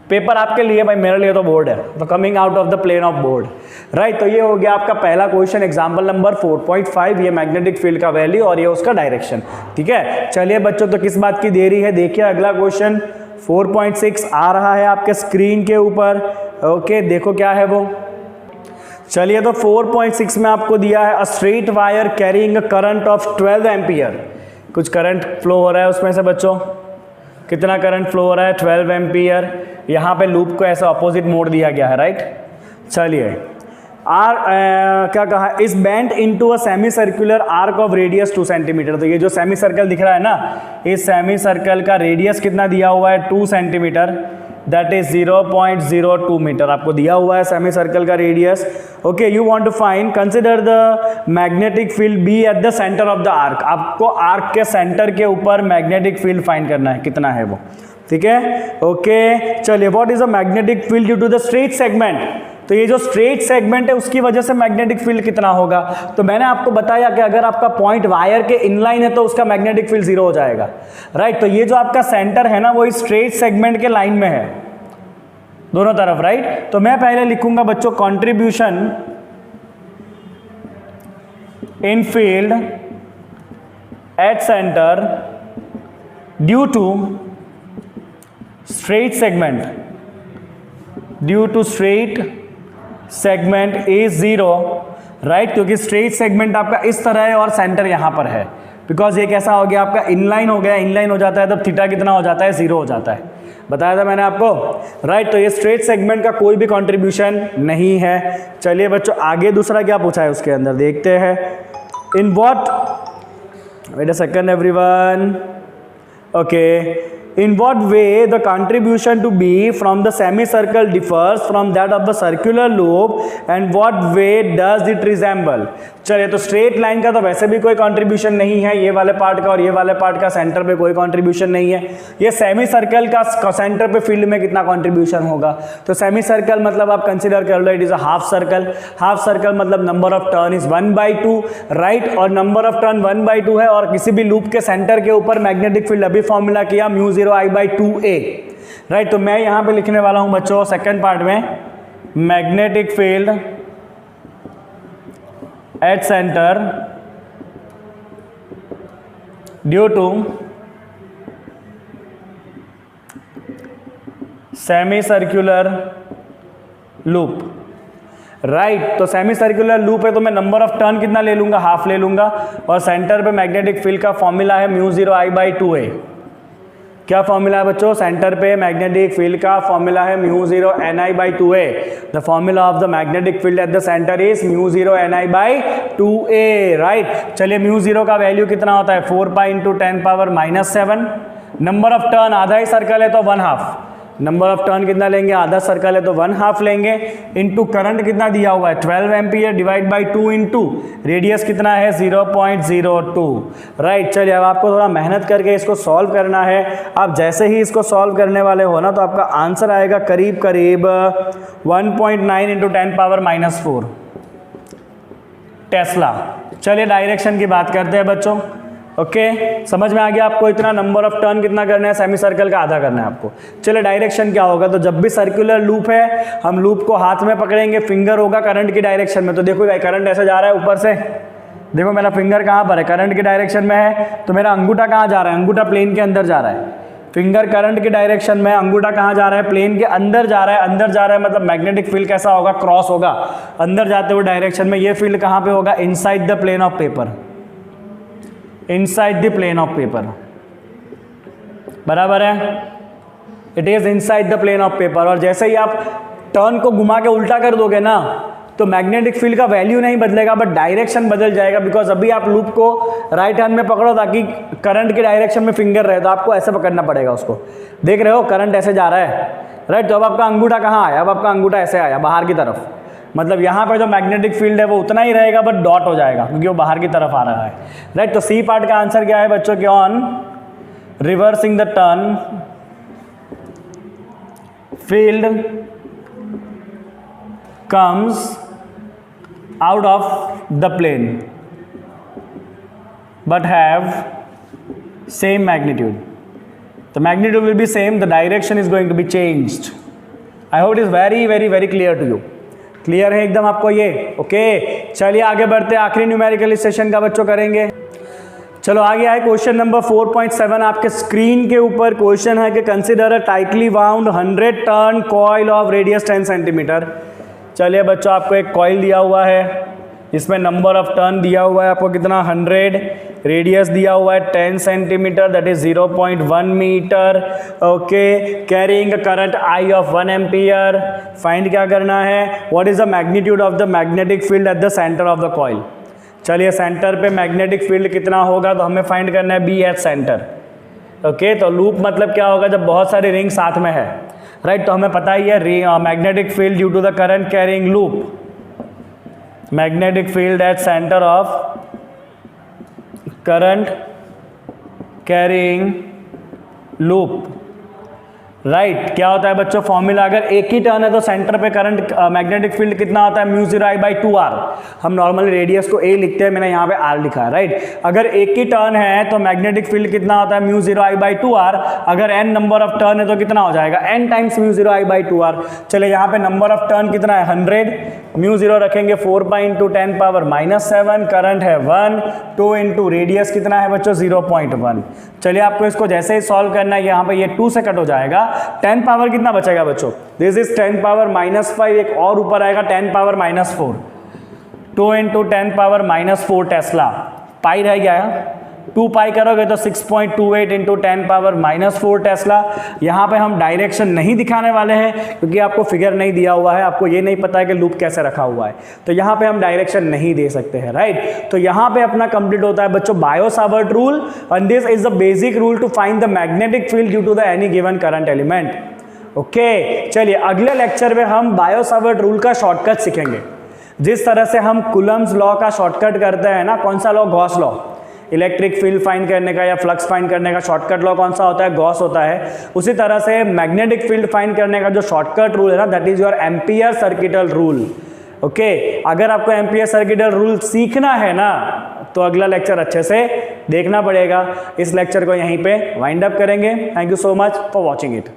Paper आपके लिए, भाई मेरे लिए तो बोर्ड है, तो coming out of the plane of board, right. तो ये हो गया आपका पहला क्वेश्चन, एग्जांपल नंबर 4.5, ये मैग्नेटिक फील्ड का वैल्यू और ये उसका डायरेक्शन, ठीक है। चलिए बच्चों, तो किस बात की देरी है, देखिए अगला क्वेश्चन 4.6 आ रहा है आपके स्क्रीन के ऊपर, ओके। देखो क्या है वो, चलिए तो 4.6 में आपको दिया है a straight wire carrying a current of 12 ampere. कुछ करंट फ्लो हो रहा है उसमें से बच्चों, कितना करंट फ्लो हो रहा है, 12 एम्पियर। यहाँ पे लूप को ऐसा अपोजिट मोड़ दिया गया है, राइट। चलिए क्या कहा, इस bent into a semi circular arc of radius 2 centimetre. तो ये जो सेमी सर्कल दिख रहा है ना, इस सेमी सर्कल का रेडियस कितना दिया हुआ है, 2 सेंटीमीटर, दैट इज 0.02 मीटर आपको दिया हुआ है सेमी सर्कल का radius, okay. You want to find, consider the magnetic field B at the centre of the arc. आपको आर्क के सेंटर के ऊपर मैग्नेटिक फील्ड फाइंड करना है, कितना है वो, ठीक है, ओके। चलिए, what is a magnetic field due to the straight segment. तो ये जो स्ट्रेट सेगमेंट है उसकी वजह से मैग्नेटिक फील्ड कितना होगा, तो मैंने आपको बताया कि अगर आपका पॉइंट वायर के इनलाइन है तो उसका मैग्नेटिक फील्ड 0 हो जाएगा, राइट। तो ये जो आपका सेंटर है ना वो इस स्ट्रेट सेगमेंट के लाइन में है दोनों तरफ, राइट। तो मैं पहले लिखूंगा बच्चों contribution in field at centre due to straight segment, due to straight segment is 0, right. क्योंकि स्ट्रेट सेगमेंट आपका इस तरह है और सेंटर यहां पर है, बिकॉज ये कैसा हो गया आपका इनलाइन हो गया, इनलाइन हो जाता है तब थीटा कितना हो जाता है, 0 हो जाता है, बताया था मैंने आपको, राइट। तो ये स्ट्रेट सेगमेंट का कोई भी कंट्रीब्यूशन नहीं है। चलिए बच्चों आगे दूसरा क्या पूछा है उसके अंदर देखते हैं, in what, wait a second everyone, okay. In what way the contribution to B from the semicircle differs from that of the circular loop and what way does it resemble? चलिए, तो स्ट्रेट लाइन का तो वैसे भी कोई contribution नहीं है, ये वाले पार्ट का और ये वाले पार्ट का सेंटर पे कोई कंट्रीब्यूशन नहीं है। ये सेमी सर्कल का सेंटर पे फील्ड में कितना कंट्रीब्यूशन होगा, तो सेमी सर्कल मतलब आप कंसीडर कर लो it is a half circle. Half circle मतलब number of turn is 1/2, right. और नंबर ऑफ टर्न 1/2 है, और किसी भी लूप के सेंटर के ऊपर मैग्नेटिक फील्ड अभी फॉर्मूला किया μ0I/2a, राइट। तो मैं यहाँ पे लिखने वाला हूँ बच्चों सेकेंड पार्ट में magnetic field at centre due to semi circular loop. Right, तो सेमी सर्कुलर लूप है तो मैं नंबर ऑफ टर्न कितना ले लूंगा, हाफ ले लूंगा, और सेंटर पे मैग्नेटिक फील्ड का फॉर्मूला है μ0I/2a। क्या फॉर्मूला है बच्चों, सेंटर पे मैग्नेटिक फील्ड का फॉर्मूला है μ0NI/2a। The formula of the magnetic field at the centre is μ0NI/2a। Right, चलिए μ0 का वैल्यू कितना होता है 4 pi into 10⁻⁷। Number of turn आधा ही सर्कल है तो 1/2, नंबर ऑफ टर्न कितना लेंगे, आधा सर्कल है तो 1/2 लेंगे, इनटू करंट कितना दिया हुआ है 12 ampere divide by 2 into radius कितना है 0.02। राइट, चलिए अब आपको थोड़ा मेहनत करके इसको सॉल्व करना है। आप जैसे ही इसको सॉल्व करने वाले हो ना तो आपका आंसर आएगा करीब करीब 1.9 इंटू 10⁻⁴ टेस्ला। चलिए डायरेक्शन की बात करते हैं बच्चों। ओके, समझ में आ गया आपको, इतना नंबर ऑफ टर्न कितना करना है, सेमी सर्कल का आधा करना है आपको। चलिए डायरेक्शन क्या होगा, तो जब भी सर्कुलर लूप है हम लूप को हाथ में पकड़ेंगे, फिंगर होगा करंट की डायरेक्शन में। तो देखो भाई करंट ऐसे जा रहा है ऊपर से, देखो मेरा फिंगर कहाँ पर है, करंट की डायरेक्शन में है, तो मेरा अंगूठा कहाँ जा रहा है, अंगूठा प्लेन के अंदर जा रहा है। फिंगर करंट की डायरेक्शन में, अंगूठा कहाँ जा रहा है, प्लेन के अंदर जा रहा है। अंदर जा रहा है मतलब मैग्नेटिक फील्ड कैसा होगा, क्रॉस होगा अंदर जाते हुए डायरेक्शन में। ये फील्ड कहाँ पे होगा, inside the plane of paper, inside the plane of paper. बराबर है, it is inside the plane of paper. और जैसे ही आप टर्न को घुमा के उल्टा कर दोगे ना तो मैग्नेटिक फील्ड का वैल्यू नहीं बदलेगा बट डायरेक्शन बदल जाएगा। बिकॉज अभी आप लूप को राइट हैंड में पकड़ो ताकि करंट की डायरेक्शन में फिंगर रहे, तो आपको ऐसे पकड़ना पड़ेगा उसको। देख रहे हो करंट ऐसे जा रहा है, राइट, तो अब आपका अंगूठा कहाँ आया, अब आपका अंगूठा ऐसे आया बाहर की तरफ, मतलब यहाँ पे जो मैग्नेटिक फील्ड है वो उतना ही रहेगा बट डॉट हो जाएगा क्योंकि वो बाहर की तरफ आ रहा है। राइट, तो सी पार्ट का आंसर क्या है बच्चों के, on reversing the turn field comes out of the plane but have same magnitude. The magnitude will be same, the direction is going to be changed. I hope it is very clear to you. Clear है एकदम आपको ये? Okay, चलिए आगे बढ़ते हैं, आखिरी numerical इस सेशन का बच्चों करेंगे। चलो आगे आए क्वेश्चन नंबर 4.7 आपके स्क्रीन के ऊपर क्वेश्चन है कि consider a tightly wound 100 turn coil of radius 10 centimetre. चलिए बच्चों आपको एक कॉइल दिया हुआ है, इसमें नंबर ऑफ टर्न दिया हुआ है आपको कितना 100, रेडियस दिया हुआ है 10 centimetre that is 0.1 metre. Okay, carrying current I of 1 ampere. Find क्या करना है, what is the magnitude of the magnetic field at the centre of the coil. चलिए सेंटर पे मैग्नेटिक फील्ड कितना होगा तो हमें फाइंड करना है बी एट सेंटर। ओके, तो लूप मतलब क्या होगा, जब बहुत सारी रिंग साथ में है, राइट, तो हमें पता ही है magnetic field due to the current carrying loop, magnetic field at centre of current carrying loop. Right, क्या होता है बच्चों फॉर्मूला, अगर एक ही टर्न है तो सेंटर पे करंट मैग्नेटिक फील्ड कितना होता है μ0I/2r। हम नॉर्मली रेडियस को a लिखते हैं, मैंने यहाँ पे r लिखा है। राइट, अगर एक ही टर्न है तो मैग्नेटिक फील्ड कितना होता है μ0I/2r। अगर n नंबर ऑफ टर्न है तो कितना हो जाएगा n टाइम्स μ0I/2r। चले यहाँ पे नंबर ऑफ टर्न कितना है 100, μ0 रखेंगे 4 पाई इंटू 10⁻⁷, करंट है 1, 2 इंटू रेडियस कितना है बच्चों 0.1। चलिए आपको इसको जैसे ही सॉल्व करना है, यहाँ पे ये 2 से कट हो जाएगा, 10 पावर कितना बचेगा बच्चों, दिस इज 10⁻⁻5, एक और ऊपर आएगा 10⁻⁻4, 2 इंटू 10⁻⁻4 टेस्ला, पाई रह गया है, 2 पाई करोगे तो 6.28 इंटू 10⁻⁻4 टेस्ला। यहाँ पे हम डायरेक्शन नहीं दिखाने वाले हैं क्योंकि आपको फिगर नहीं दिया हुआ है, आपको ये नहीं पता है कि लूप कैसे रखा हुआ है, तो यहाँ पे हम डायरेक्शन नहीं दे सकते हैं। राइट, तो यहाँ पे अपना कंप्लीट होता है बच्चों Biot Savart rule, and this is the basic rule to find the magnetic field due to the any given current element. Okay, चलिए अगले लेक्चर में हम बायो-सावर्ट रूल का शॉर्टकट सीखेंगे। जिस तरह से हम कूलम्ब्स लॉ का शॉर्टकट करते हैं ना, कौन सा law, Gauss law, electric field find करने का या फ्लक्स फाइंड करने का शॉर्टकट लॉ कौन सा होता है, गॉस होता है। उसी तरह से मैग्नेटिक फील्ड फाइंड करने का जो शॉर्टकट रूल है ना, that is your ampere circuital rule. Okay, अगर आपको एम्पियर सर्किटल रूल सीखना है ना तो अगला लेक्चर अच्छे से देखना पड़ेगा। इस लेक्चर को यहीं पे वाइंड अप करेंगे। Thank you so much for watching it.